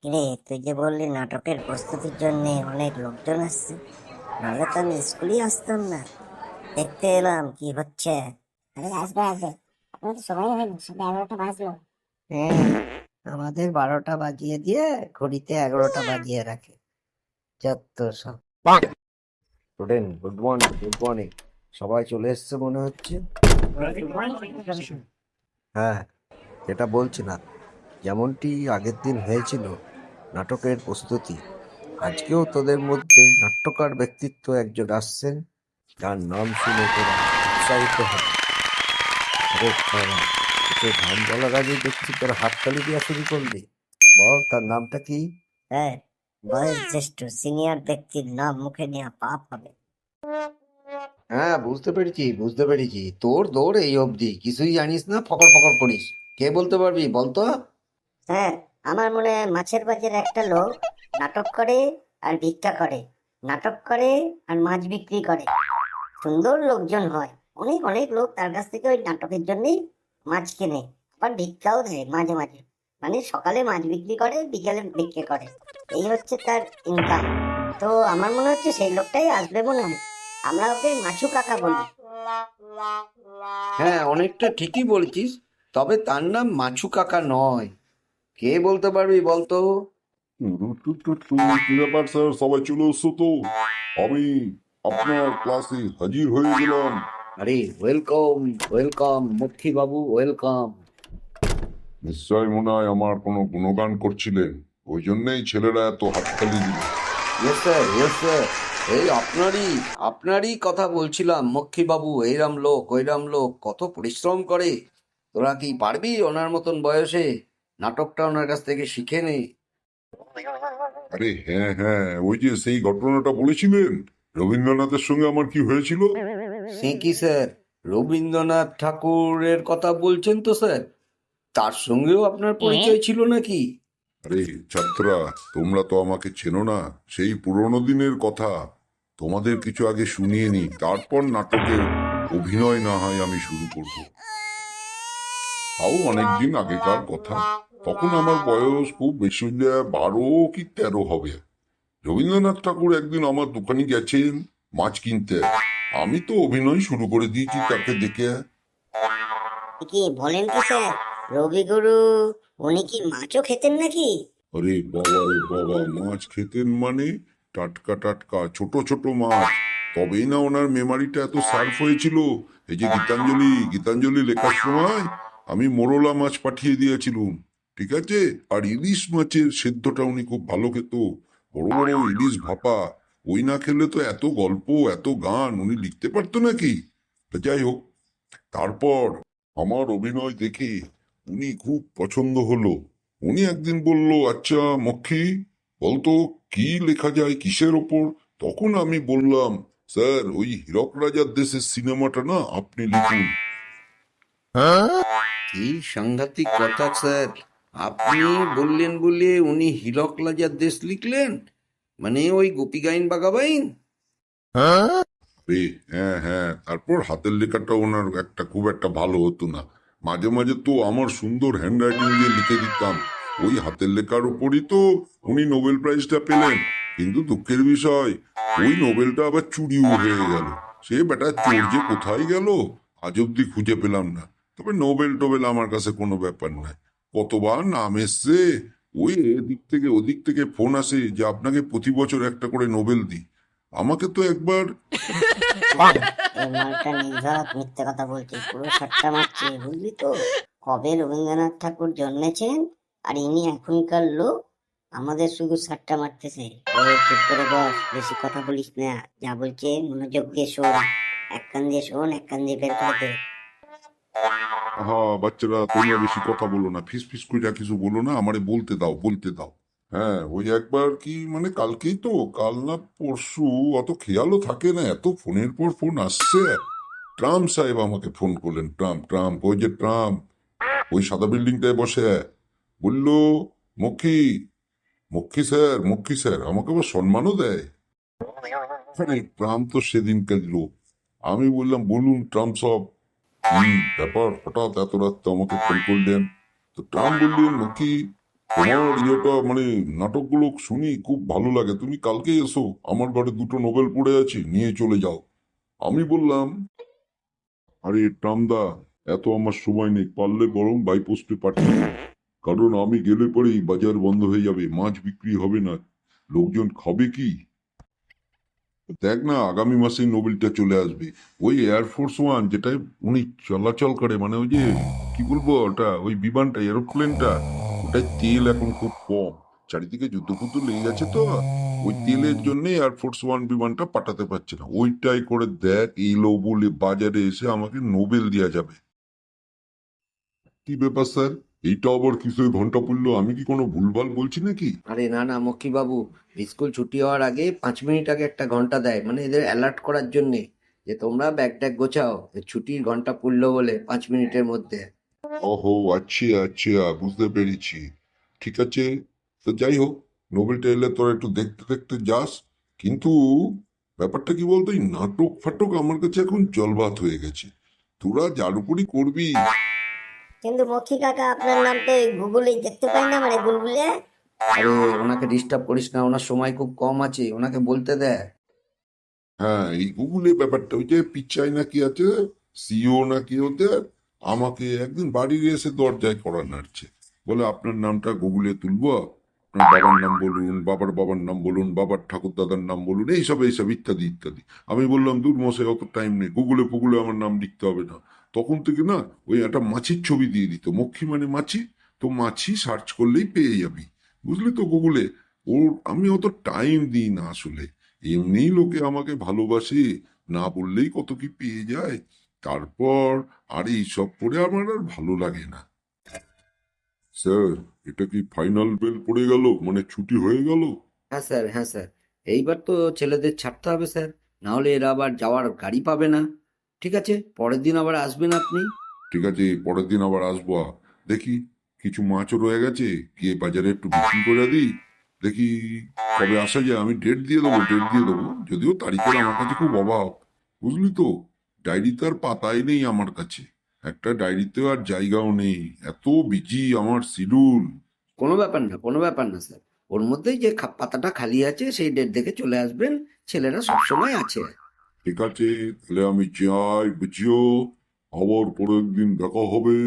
কিরে, তুই যে বললি নাটকের প্রস্তুতির জন্য অনেক লোকজন আসছে, নাহলে তো আমি স্কুলেই আসতাম না। দেখতে এলাম কি হচ্ছে। আরে আসবে আসবে, আপনার তো সময় হয়নি, সবে 11টা বাজলো। হ্যাঁ, আমাদের 12টা বাজিয়ে দিয়ে ঘড়িতে 11টা বাজিয়ে রাখে, যত সব। Student, good morning, good morning. সবাই চলে এসছে মনে হচ্ছে। হ্যাঁ, যেটা বলছিলাম, যেমনটি আগের দিন হয়েছিল নাটকের প্রস্তুতি, আজকেও তোদের মধ্যে নাট্যকার ব্যক্তিত্ব একজন আসছেন, যার নাম শুনে তোরা উৎসাহিত হবে। আরে বাবা, তোকে নাম বলার আগে দেখছি তোরা হাততালি দেওয়া শুরু করলি। বল, তার নামটা কি? হ্যাঁ, বয়স জ্যেষ্ঠ সিনিয়র ব্যক্তির নাম মুখে নেওয়া পাপ হবে। হ্যাঁ, বুঝতে পেরেছি, বুঝতে পেরেছি। তোর দৌড় এই অবধি, কিছুই জানিস না, ফকর ফকর করিস। কে বলতে পারবি বলতো? হ্যাঁ, আমার মনে হয় মাছের বাজারে একটা লোক নাটক করে আর ভিক্ষা করে, নাটক করে আর মাছ বিক্রি করে। সুন্দর লোকজন হয়, অনেক অনেক লোক তার কাছ থেকে ওই নাটকের জন্যই মাছ কিনে, আবার ভিক্ষাও দেয় মাঝে মাঝে। মানে সকালে মাছ বিক্রি করে, বিকেলে বিক্রি করে, এই হচ্ছে তার ইনকাম। তো আমার মনে হচ্ছে সেই লোকটাই আসবে মনে হয়। আমরা ওকে মাছু কাকা বলি। হ্যাঁ, অনেকটা ঠিকই বলছিস, তবে তার নাম মাছু কাকা নয়। কে বলতে পারবি বলতো? কি ব্যাপার স্যার, সবাই চলে এসছো তো? আমি আপনার ক্লাসে হাজির হয়ে গেলাম। আরে ওয়েলকাম, ওয়েলকাম মক্ষী বাবু, ওয়েলকাম। নিশ্চয় মনে হয় আমার কোনো গুণগান করছিলেন, ওই জন্যই ছেলেরা এত হাততালি দিল। Yes sir, yes sir. এই আপনারই আপনারই কথা বলছিলাম মক্ষী বাবু। এইরাম লোক ওইরাম লোক কত পরিশ্রম করে। তোরা কি পারবি ওনার মতন বয়সে? নাটকটা ওনার কাছ থেকে শিখে নে। আরে হ্যাঁ হ্যাঁ, ওই যে সেই ঘটনাটা বলেছিলেন, রবীন্দ্রনাথের সঙ্গে আমার কি হয়েছিল। সে কি স্যার? রবীন্দ্রনাথ ঠাকুরের কথা বলছেন তো স্যার? তার সঙ্গেও আপনার পরিচয় ছিল নাকি? আরে ছাত্ররা, তোমরা তো আমাকে চেনো না, সেই পুরোনো দিনের কথা তোমাদের কিছু আগে শুনিয়ে নি, তারপর নাটকের অভিনয় না হয় আমি শুরু করব। তাও অনেকদিন আগেকার কথা, তখন আমার বয়স খুব বেশি হইলে 12 কি 13 হবে। রবীন্দ্রনাথ ঠাকুর একদিন আমার দোকানে গেছেন মাছ কিনতে। আমি তো অভিনয় শুরু করে দিয়েছি তাকে দেখে। কি বলেন কি স্যার, রবিগুরু উনি কি মাছও খেতেন নাকি? আরে বাবা রে বাবা, মাছ খেতেন মানে টাটকা টাটকা ছোট ছোট মাছ। তবেই না ওনার মেমারিটা এত শার্প হয়েছিল। এই যে গীতাঞ্জলি গীতাঞ্জলি লেখার সময় আমি মোরলা মাছ পাঠিয়ে দিয়েছিলুম, ঠিক আছে। আর ইলিশ মাছের সেদ্ধটা উনি খুব ভালো খেত, বড় বড় ইলিশ ভাপা। ওই না খেলে তো এত গল্প এত গান উনি লিখতে পারতো নাকি। তা যাই হোক, তারপর আমার অভিনয় দেখে উনি খুব পছন্দ হলো। উনি একদিন বলল, আচ্ছা মক্ষী, বলতো কি লেখা যায় কিসের ওপর। তখন আমি বললাম, স্যার ওই হীরক রাজার দেশের সিনেমাটা না আপনি লিখুন। কি সাংঘাতিক কথা স্যার! আপনি বললেন বলে উনি হীরক রাজার দেশ লিখলেন? মানে ওই গোপী গাইন বাঘাবাইন? রে হ্যাঁ হ্যাঁ, তারপর হাতের লেখাটা ওনার একটা খুব একটা ভালো হতো না। মাঝে মাঝে তো আমার সুন্দর হ্যান্ড রাইটিং দিয়ে লিখে দিতাম, ওই হাতের লেখার উপরই তো উনি নোবেল প্রাইজটা পেলেন। কিন্তু দুঃখের বিষয়, ওই নোবেলটা আবার চুরিও হয়ে গেল। সে বেটা চোর যে কোথায় গেল আজ অব্দি খুঁজে পেলাম না। তবে নোবেল টোবেল আমার কাছে কোনো ব্যাপার নাই। কতবার নাম এসছে, ওই এদিক থেকে ওদিক থেকে ফোন আসে যে আপনাকে প্রতি বছর একটা করে নোবেল দিই। আমাকে তো একবার এই মালটা নির্ঘাত মিথ্যে কথা বলছে, পুরো ঠাট্টা মারছে, বুঝলি তো। কবে রবীন্দ্রনাথ ঠাকুর জন্মেছেন আর ইনি এখনকার লোক, আমাদের শুধু ঠাট্টা মারতেছে। ওই চুপ করে বস, বেশি কথা বলিস না, যা বলছে মনোযোগ দিয়ে শোন। এক কান দিয়ে শোন, এক কান দিয়ে বের করে দে। হ্যাঁ বাচ্চারা, তোমরা বেশি কথা বলো না, ফিস ফিস করে যা কিছু বলো না, আমারে বলতে দাও বলতে দাও। হ্যাঁ, ওই একবার কি মানে কালকেই তো, কাল না পরশু, অত খেয়ালও থাকে না, এত ফোনের পর ফোন আসছে। ট্রাম্প সাহেব আমাকে ফোন করলেন, ট্রাম্প ট্রাম্প, ওই যে ট্রাম্প, ওই সাদা বিল্ডিংটায় বসে বললো, মক্ষী মক্ষী স্যার, মক্ষী স্যার, আমাকে আবার সম্মানও দেয়। আরে ট্রাম্প তো সেদিনকার লোক। আমি বললাম, বলুন ট্রাম্প সাহেব, কি ব্যাপার হঠাৎ এত রাত আমাকে ফোন করলেন। তো ট্রাম্প বললেন, মক্ষী তোমার ইয়েটা মানে নাটকগুলো শুনি খুব ভালো লাগে, তুমি কালকে এসো, আমার ঘরে দুটো নোবেল পড়ে আছে, নিয়ে চলে যাও। আমি বললাম, আরে ট্রামদা, এত আমার সময় নেই, পারলে বরং বাই পোস্টে পাঠিয়ে দিও। কারণ আমি গেলে পরেই বাজার বন্ধ হয়ে যাবে, মাছ বিক্রি হবে না, লোকজন খাবে কি? দেখ না, আগামী মাসে নোবেলটা চলে আসবে। ওই এয়ারফোর্স ওয়ান যেটা উনি চলাচল করে, মানে ওই যে কি বলবো ওটা, ওই বিমানটা, এরোপ্লেনটা, ওটায় তেল এখন খুব কম, চারিদিকে যুদ্ধ ফুদ্ধ লেগে গেছে তো, ওই তেলের জন্য এয়ারফোর্স ওয়ান বিমানটা পাঠাতে পারছে না। ওইটাই করে দেখ, এলো বলে বাজারে এসে আমাকে নোবেল দেওয়া যাবে। কি ব্যাপার স্যার, এইটা আবার কিসের ঘন্টা পড়লো? আমি কি কোনো ভুলভাল বলছি নাকি? আরে না না মক্কি বাবু, স্কুল ছুটি হওয়ার আগে 5 মিনিট আগে একটা ঘন্টা দেয়, মানে এদের অ্যালার্ট করার জন্যে, যে তোমরা ব্যাগ ট্যাগ গোছাও, যে ছুটির ঘন্টা পড়লো বলে 5 মিনিটের মধ্যে। ওহো, আচ্ছা আচ্ছা, বুঝতে পেরেছি। ঠিক আছে, তো যাই হোক, নোবেলটা এলে তোরা একটু দেখতে দেখতে যাস। কিন্তু ব্যাপারটা কি বলতো, এই নাটক ফাটক আমার কাছে এখন জলভাত হয়ে গেছে, তোরা যার উপরই করবি। কিন্তু মক্ষী কাকা, আপনার নাম তো এই গুগলেই দেখতে পাই না, মানে গুলগুলে। আরে ওনাকে ডিস্টার্ব করিস না, ওনার সময় খুব কম আছে, ওনাকে বলতে দেয়। হ্যাঁ, এই গুগলে ব্যাপারটা, ওই যে পিচ্চাই নাকি আছে, সিও নাকি ওদের, আমাকে একদিন বাড়ির এসে দরজায় করা নাড়ছে, বলে আপনার নামটা গুগলে তুলবো, আপনার বাবার নাম বলুন, বাবার বাবার নাম বলুন, বাবার ঠাকুর দাদার নাম বলুন, এইসব এইসব ইত্যাদি ইত্যাদি। আমি বললাম, দূর মশাই, অত টাইম নেই, গুগলে ফুগলে আমার নাম লিখতে হবে না। তখন থেকে না, ওই একটা মাছির ছবি দিয়ে দিত, মক্ষী মানে মাছি, তো মাছি সার্চ করলেই পেয়ে যাবি, বুঝলি তো গুগলে। ওর আমি অত টাইম দিই না আসলে, এমনিই লোকে আমাকে ভালোবাসে, না বললেই কত কি পেয়ে যায়। তারপর আর এইসব করে আমার আর ভালো লাগে না। স্যার, এটা কি ফাইনাল বেল পড়ে গেল, মানে ছুটি হয়ে গেল? হ্যাঁ স্যার, হ্যাঁ স্যার, এইবার তো ছেলেদের ছাড়তে হবে স্যার, না হলে এরা আবার যাওয়ার গাড়ি পাবে না। ঠিক আছে, পরের দিন আবার আসবেন আপনি। ঠিক আছে, পরের দিন আবার আসবো। দেখি, কিছু মাছও রয়ে গেছে, গিয়ে বাজারে একটু বিক্রি করে দিই। দেখি কবে আসা যায়, আমি ডেট দিয়ে দেবো, ডেট দিয়ে দেবো, যদিও তারিখের আমার কাছে খুব অভাব, বুঝলি তো। ডায়েরিতে আর পাতাই নেই আমার কাছে, একটা ডায়েরিতেও আর জায়গাও নেই, এত বিজি আমার শিডিউল। কোনো ব্যাপার না, কোনো ব্যাপার না স্যার, ওর মধ্যেই যে পাতাটা খালি আছে সেই ডেট দেখে চলে আসবেন, ছেলেরা সবসময় আছে। ঠিক আছে, তাহলে আমি যাই, বুঝিও, আবার পরের দিন দেখা হবে।